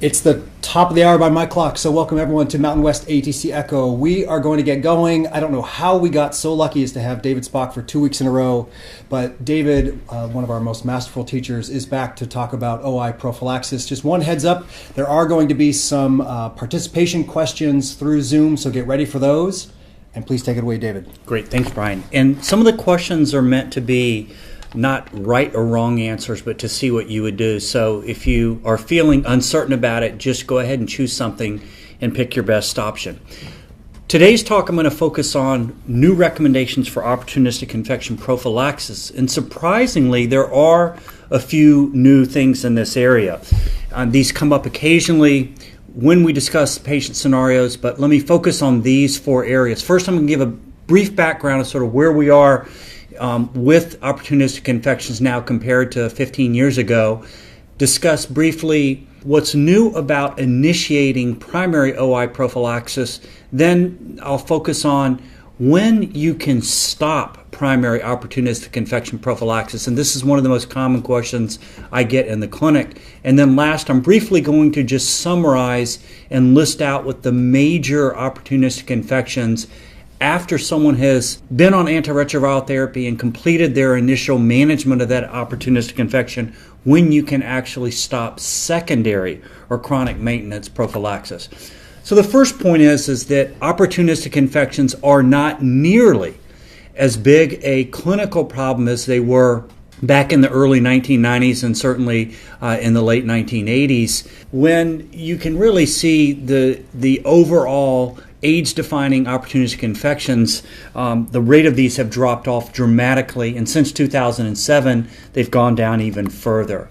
It's the top of the hour by my clock, so welcome everyone to Mountain West ATC Echo. We are going to get going. I don't know how we got so lucky as to have David Spock for 2 weeks in a row, but David, one of our most masterful teachers, is back to talk about OI prophylaxis. Just one heads up, there are going to be some participation questions through Zoom, so get ready for those. And please take it away, David. Great, thanks, Brian. And some of the questions are meant to be not right or wrong answers, but to see what you would do. So if you are feeling uncertain about it, just go ahead and choose something and pick your best option. Today's talk, I'm going to focus on new recommendations for opportunistic infection prophylaxis. And surprisingly, there are a few new things in this area. These come up occasionally when we discuss patient scenarios, but let me focus on these four areas. First, I'm going to give a brief background of sort of where we are with opportunistic infections now compared to 15 years ago, discuss briefly what's new about initiating primary OI prophylaxis. Then I'll focus on when you can stop primary opportunistic infection prophylaxis, and this is one of the most common questions I get in the clinic. And then last, I'm briefly going to just summarize and list out what the major opportunistic infections after someone has been on antiretroviral therapy and completed their initial management of that opportunistic infection, when you can actually stop secondary or chronic maintenance prophylaxis. So the first point is that opportunistic infections are not nearly as big a clinical problem as they were back in the early 1990s and certainly in the late 1980s, when you can really see the overall age-defining opportunistic infections. The rate of these have dropped off dramatically, and since 2007, they've gone down even further.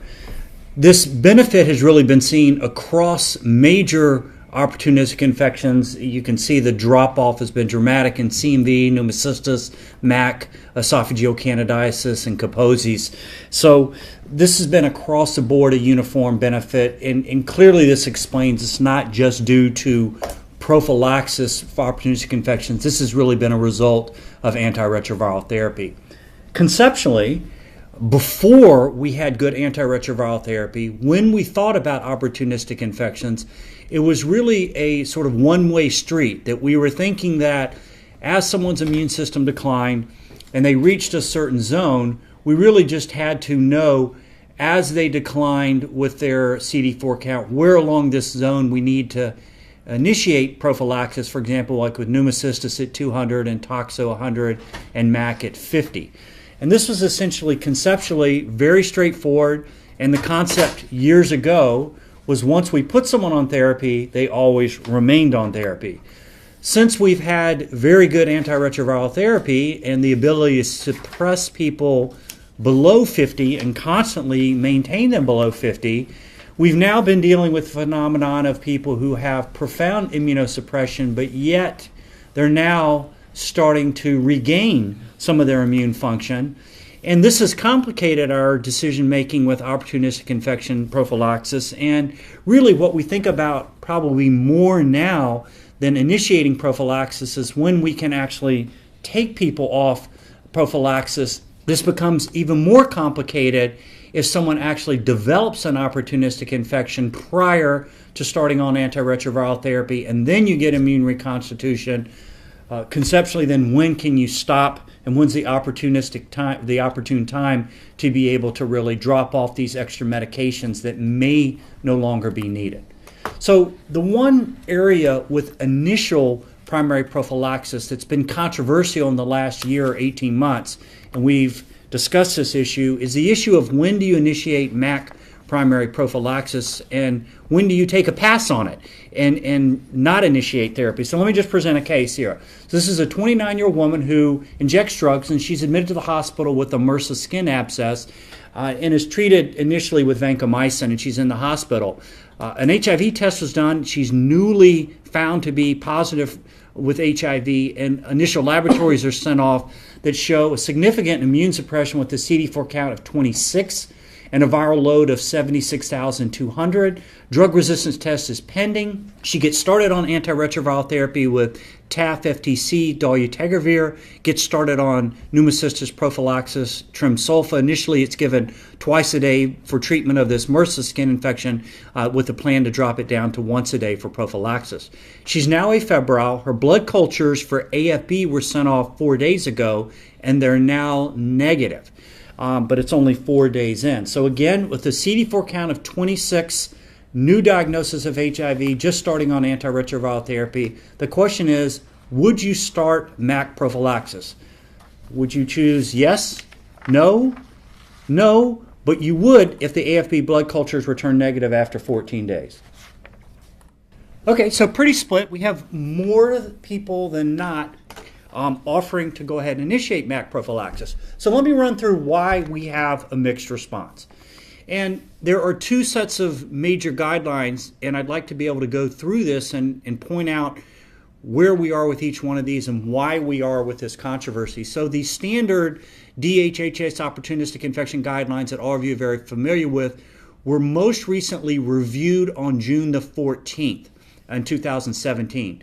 This benefit has really been seen across major opportunistic infections. You can see the drop-off has been dramatic in CMV, Pneumocystis, MAC, esophageal candidiasis, and Kaposi's. So this has been across the board a uniform benefit, and clearly this explains it's not just due to prophylaxis for opportunistic infections. This has really been a result of antiretroviral therapy. Conceptually, before we had good antiretroviral therapy, when we thought about opportunistic infections, it was really a sort of one-way street, that we were thinking that as someone's immune system declined and they reached a certain zone, we really just had to know as they declined with their CD4 count, where along this zone we need to initiate prophylaxis, for example, like with Pneumocystis at 200 and Toxo 100 and MAC at 50. And this was essentially conceptually very straightforward, and the concept years ago was once we put someone on therapy, they always remained on therapy. Since we've had very good antiretroviral therapy and the ability to suppress people below 50 and constantly maintain them below 50, we've now been dealing with the phenomenon of people who have profound immunosuppression, but yet they're now starting to regain some of their immune function. And this has complicated our decision-making with opportunistic infection prophylaxis. And really what we think about probably more now than initiating prophylaxis is when we can actually take people off prophylaxis. This becomes even more complicated if someone actually develops an opportunistic infection prior to starting on antiretroviral therapy, and then you get immune reconstitution. Conceptually, then when can you stop, and when's the opportune time to be able to really drop off these extra medications that may no longer be needed? So the one area with initial primary prophylaxis that's been controversial in the last year or 18 months, and we've discussed this issue, is the issue of when do you initiate MAC primary prophylaxis and when do you take a pass on it and not initiate therapy. So let me just present a case here. So this is a 29-year-old woman who injects drugs, and she's admitted to the hospital with a MRSA skin abscess and is treated initially with vancomycin, and she's in the hospital. An HIV test was done. She's newly found to be positive with HIV, and initial laboratories are sent off that show a significant immune suppression with the CD4 count of 26 and a viral load of 76,200. Drug resistance test is pending. She gets started on antiretroviral therapy with TAF, FTC, dolutegravir, gets started on Pneumocystis prophylaxis, trimsulfa. Initially, it's given twice a day for treatment of this MRSA skin infection with a plan to drop it down to once a day for prophylaxis. She's now afebrile. Her blood cultures for AFB were sent off 4 days ago, and they're now negative. But it's only 4 days in. So again, with a CD4 count of 26, new diagnosis of HIV, just starting on antiretroviral therapy, the question is, would you start MAC prophylaxis? Would you choose yes, no, no, but you would if the AFB blood cultures return negative after 14 days. Okay, so pretty split. We have more people than not offering to go ahead and initiate MAC prophylaxis. So let me run through why we have a mixed response. And there are two sets of major guidelines, and I'd like to be able to go through this and point out where we are with each one of these and why we are with this controversy. So the standard DHHS opportunistic infection guidelines that all of you are very familiar with were most recently reviewed on June the 14th in 2017.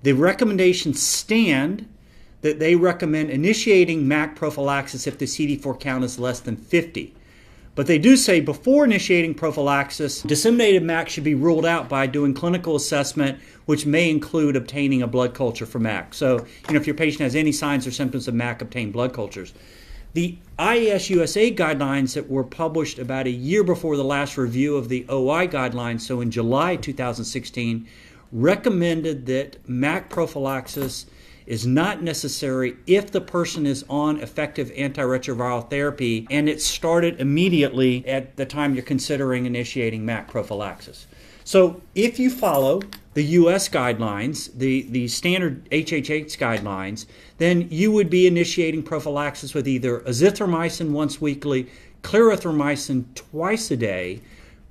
The recommendations stand that they recommend initiating MAC prophylaxis if the CD4 count is less than 50. But they do say before initiating prophylaxis, disseminated MAC should be ruled out by doing clinical assessment, which may include obtaining a blood culture for MAC. So, if your patient has any signs or symptoms of MAC, obtain blood cultures. The IAS USA guidelines that were published about a year before the last review of the OI guidelines, so in July 2016, recommended that MAC prophylaxis is not necessary if the person is on effective antiretroviral therapy and it started immediately at the time you're considering initiating MAC prophylaxis. So if you follow the US guidelines, the standard HHH guidelines, then you would be initiating prophylaxis with either azithromycin once weekly, clarithromycin twice a day,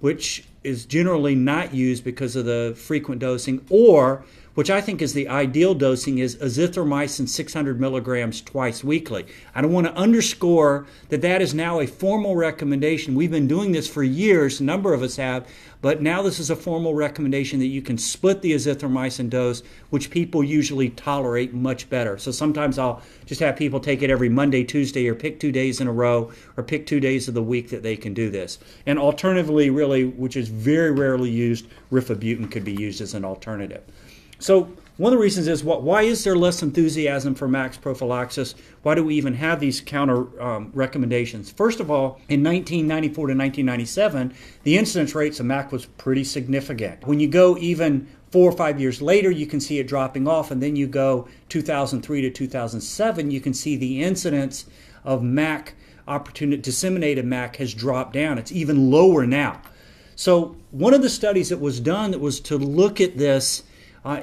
which is generally not used because of the frequent dosing, or which I think is the ideal dosing, is azithromycin 600 milligrams twice weekly. I don't want to underscore that that is now a formal recommendation. We've been doing this for years, a number of us have, but now this is a formal recommendation that you can split the azithromycin dose, which people usually tolerate much better. So sometimes I'll just have people take it every Monday, Tuesday, or pick 2 days in a row, or pick 2 days of the week that they can do this. And alternatively, really, which is very rarely used, rifabutin could be used as an alternative. So one of the reasons is, why is there less enthusiasm for MAC prophylaxis? Why do we even have these counter recommendations? First of all, in 1994 to 1997, the incidence rates of MAC was pretty significant. When you go even 4 or 5 years later, you can see it dropping off, and then you go 2003 to 2007, you can see the incidence of MAC, disseminated MAC, has dropped down. It's even lower now. So one of the studies that was done that was to look at this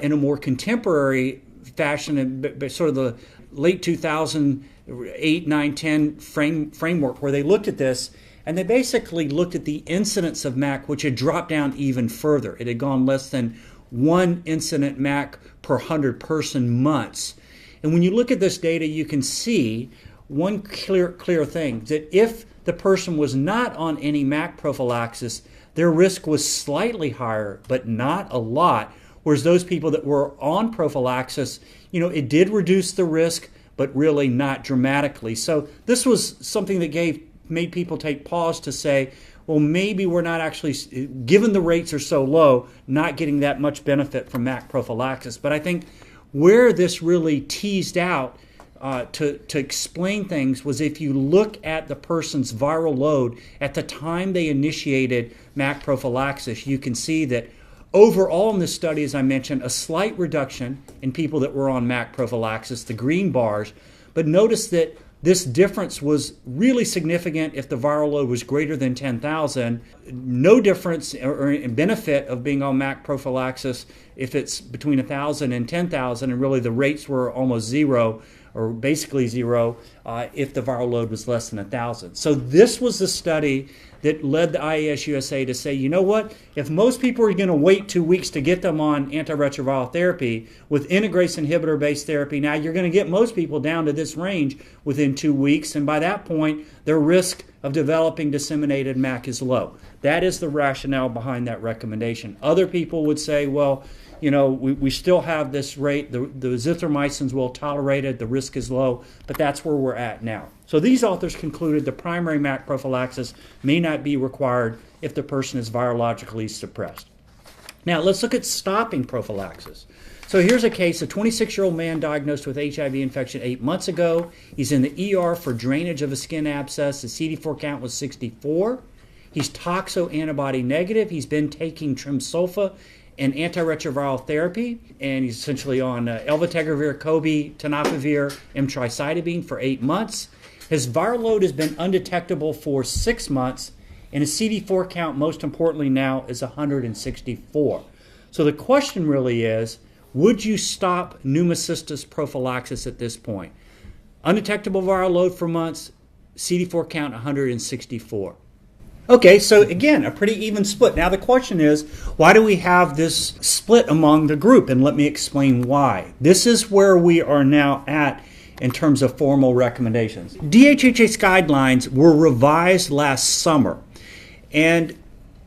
in a more contemporary fashion, and sort of the late 2008, 9, 10 framework, where they looked at this, and they basically looked at the incidence of MAC, which had dropped down even further. It had gone less than 1 incident MAC per 100 person months. And when you look at this data, you can see one clear thing, that if the person was not on any MAC prophylaxis, their risk was slightly higher, but not a lot. Whereas those people that were on prophylaxis, it did reduce the risk, but really not dramatically. So this was something that made people take pause to say, well, maybe we're not actually, given the rates are so low, not getting that much benefit from MAC prophylaxis. But I think where this really teased out to explain things was if you look at the person's viral load at the time they initiated MAC prophylaxis, you can see that overall in this study, as I mentioned, a slight reduction in people that were on MAC prophylaxis, the green bars, but notice that this difference was really significant if the viral load was greater than 10,000. No difference or benefit of being on MAC prophylaxis if it's between 1,000 and 10,000, and really the rates were almost zero, or basically zero, if the viral load was less than 1,000. So this was the study that led the IAS USA to say, you know what, if most people are going to wait 2 weeks to get them on antiretroviral therapy, with integrase inhibitor-based therapy, now you're going to get most people down to this range within 2 weeks, and by that point, their risk of developing disseminated MAC is low. That is the rationale behind that recommendation. Other people would say, well, you know, we still have this rate, the azithromycin's well tolerated, the risk is low, but that's where we're at now. So these authors concluded the primary MAC prophylaxis may not be required if the person is virologically suppressed. Now let's look at stopping prophylaxis. So here's a case, a 26-year-old man diagnosed with HIV infection 8 months ago. He's in the ER for drainage of a skin abscess. His CD4 count was 64. He's toxo antibody negative. He's been taking trimsulfa and antiretroviral therapy, and he's essentially on elvitegravir, Cobi, tenofovir, emtricitabine for 8 months. His viral load has been undetectable for 6 months, and his CD4 count, most importantly now, is 164. So the question really is, would you stop pneumocystis prophylaxis at this point? Undetectable viral load for months, CD4 count 164. Okay, so again, a pretty even split. Now the question is, why do we have this split among the group? And let me explain why. This is where we are now at in terms of formal recommendations. DHHS guidelines were revised last summer, and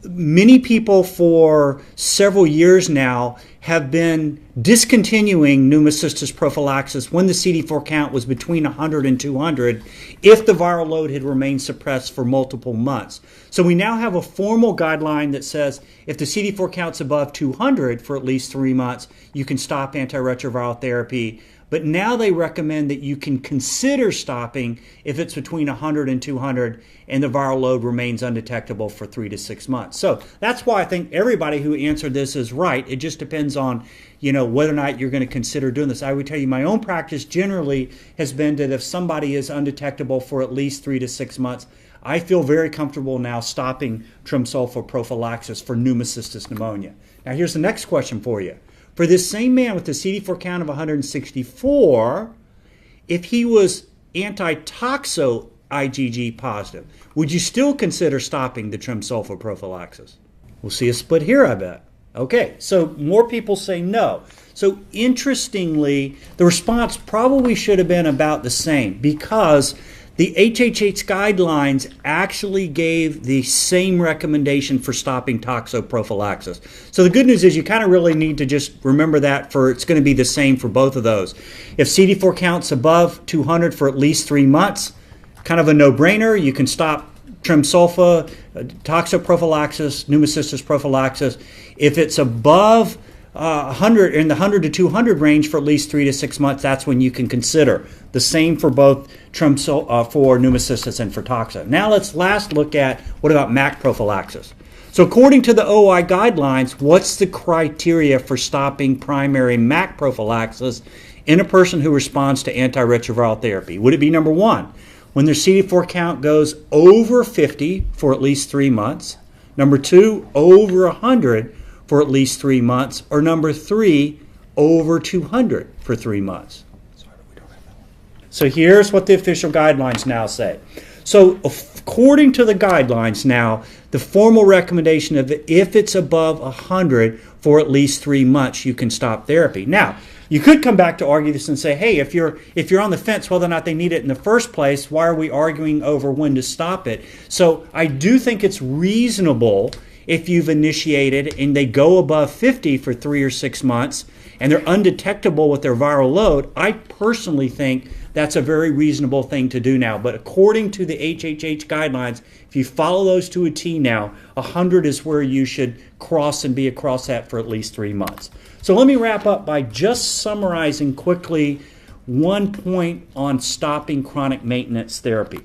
many people for several years now have been discontinuing pneumocystis prophylaxis when the CD4 count was between 100 and 200 if the viral load had remained suppressed for multiple months. So we now have a formal guideline that says if the CD4 count's above 200 for at least 3 months, you can stop antiretroviral therapy. But now they recommend that you can consider stopping if it's between 100 and 200 and the viral load remains undetectable for 3 to 6 months. So that's why I think everybody who answered this is right. It just depends on, you know, whether or not you're going to consider doing this. I would tell you my own practice generally has been that if somebody is undetectable for at least 3 to 6 months, I feel very comfortable now stopping trimsulfa prophylaxis for pneumocystis pneumonia. Now here's the next question for you. For this same man with a CD4 count of 164, if he was anti-toxo IgG positive, would you still consider stopping the trimsulfa prophylaxis? We'll see a split here, I bet. Okay, so more people say no. So interestingly, the response probably should have been about the same because the HHH guidelines actually gave the same recommendation for stopping toxo prophylaxis. So the good news is you kind of really need to just remember that it's going to be the same for both of those. If CD4 counts above 200 for at least 3 months, kind of a no-brainer. You can stop trimsulfa, toxo prophylaxis, pneumocystis prophylaxis. If it's above 100, in the 100 to 200 range for at least 3 to 6 months, that's when you can consider. The same for both for pneumocystis and for toxo. Now let's last look at what about MAC prophylaxis. So according to the OI guidelines, what's the criteria for stopping primary MAC prophylaxis in a person who responds to antiretroviral therapy? Would it be number 1, when their CD4 count goes over 50 for at least 3 months? Number 2, over 100 for at least 3 months, or number 3, over 200 for 3 months. So here's what the official guidelines now say. So according to the guidelines now, the formal recommendation of if it's above 100 for at least 3 months, you can stop therapy. Now, you could come back to argue this and say, hey, if you're on the fence whether or not they need it in the first place, why are we arguing over when to stop it? So I do think it's reasonable if you've initiated and they go above 50 for 3 or 6 months and they're undetectable with their viral load. I personally think that's a very reasonable thing to do now. But according to the HHH guidelines, if you follow those to a T now, 100 is where you should cross and be across that for at least 3 months. So let me wrap up by just summarizing quickly one point on stopping chronic maintenance therapy.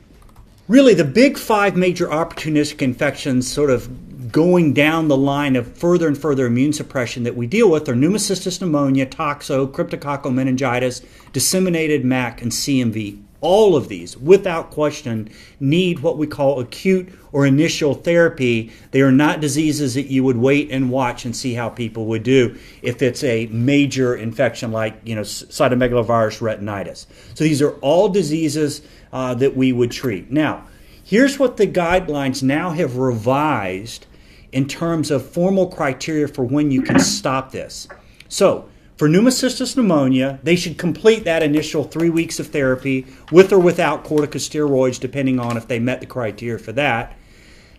Really, the big 5 major opportunistic infections sort of going down the line of further and further immune suppression that we deal with are pneumocystis pneumonia, toxo, cryptococcal meningitis, disseminated MAC, and CMV. All of these, without question, need what we call acute or initial therapy. They are not diseases that you would wait and watch and see how people would do if it's a major infection like, cytomegalovirus retinitis. So these are all diseases that we would treat. Now, Here's what the guidelines now have revised in terms of formal criteria for when you can stop this. So, for Pneumocystis pneumonia, they should complete that initial 3 weeks of therapy with or without corticosteroids, depending on if they met the criteria for that.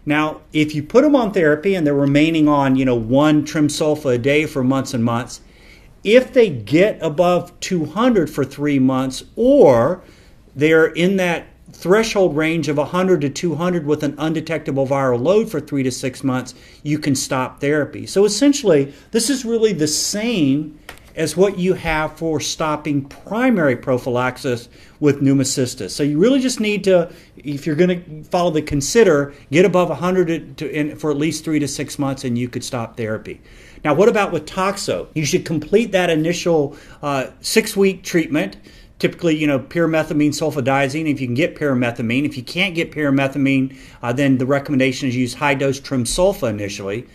Now, if you put them on therapy and they're remaining on, 1 trimsulfa a day for months and months, if they get above 200 for 3 months, or they're in that threshold range of 100 to 200 with an undetectable viral load for 3 to 6 months, you can stop therapy. So essentially, this is really the same as what you have for stopping primary prophylaxis with pneumocystis. So you really just need to, if you're going to follow the consider, get above 100 for at least 3 to 6 months and you could stop therapy. Now, what about with toxo? You should complete that initial 6-week treatment. Typically, pyrimethamine sulfadiazine, if you can get pyrimethamine. If you can't get pyrimethamine, then the recommendation is use high-dose trimsulfa initially.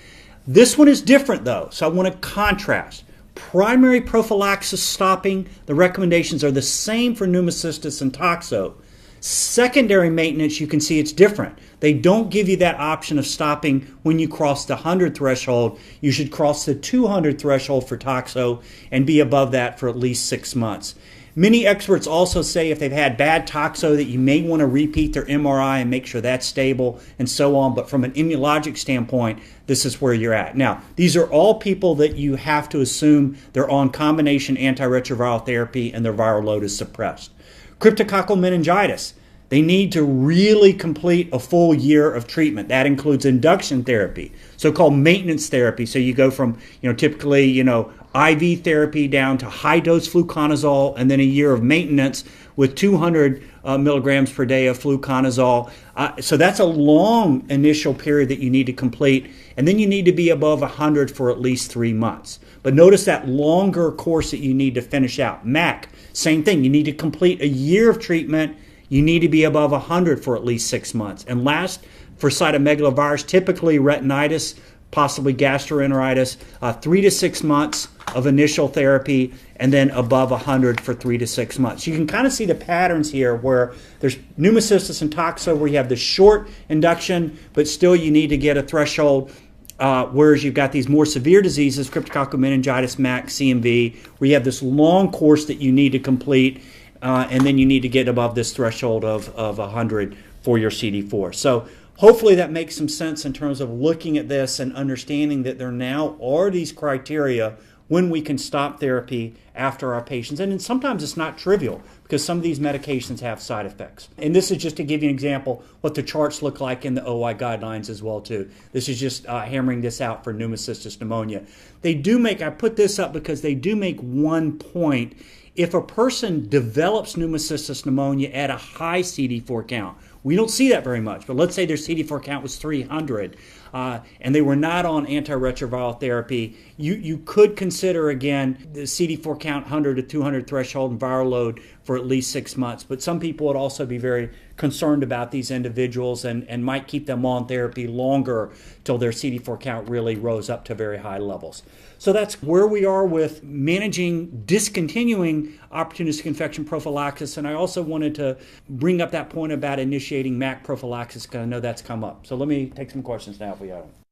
This one is different, though, so I want to contrast. Primary prophylaxis stopping, the recommendations are the same for pneumocystis and toxo. Secondary maintenance, you can see it's different. They don't give you that option of stopping when you cross the 100 threshold. You should cross the 200 threshold for toxo and be above that for at least 6 months. Many experts also say if they've had bad toxo that you may want to repeat their MRI and make sure that's stable and so on. But from an immunologic standpoint, this is where you're at. Now, these are all people that you have to assume they're on combination antiretroviral therapy and their viral load is suppressed. Cryptococcal meningitis. They need to really complete a full year of treatment. That includes induction therapy, so-called maintenance therapy. So you go from, typically, IV therapy down to high-dose fluconazole and then a year of maintenance with 200 milligrams per day of fluconazole. So that's a long initial period that you need to complete. And then you need to be above 100 for at least 3 months. But notice that longer course that you need to finish out. MAC, same thing. You need to complete a year of treatment. You need to be above 100 for at least 6 months. And last, for cytomegalovirus, typically retinitis, possibly gastroenteritis, 3 to 6 months of initial therapy, and then above 100 for 3 to 6 months. You can kind of see the patterns here where there's pneumocystis and toxo where you have the short induction, but still you need to get a threshold, whereas you've got these more severe diseases, cryptococcal meningitis, MAC, CMV, where you have this long course that you need to complete, and then you need to get above this threshold of 100 for your CD4. So hopefully that makes some sense in terms of looking at this and understanding that there now are these criteria when we can stop therapy after our patients. And then sometimes it's not trivial because some of these medications have side effects. And this is just to give you an example what the charts look like in the OI guidelines as well too. This is just hammering this out for pneumocystis pneumonia. They do make, I put this up because they do make one point. If a person develops pneumocystis pneumonia at a high CD4 count, we don't see that very much, but let's say their CD4 count was 300 and they were not on antiretroviral therapy, you could consider, again, the CD4 count 100 to 200 threshold and viral load for at least 6 months. But some people would also be very concerned about these individuals and might keep them on therapy longer till their CD4 count really rose up to very high levels. So that's where we are with managing discontinuing opportunistic infection prophylaxis. And I also wanted to bring up that point about initiating MAC prophylaxis because I know that's come up. So let me take some questions now if we have them.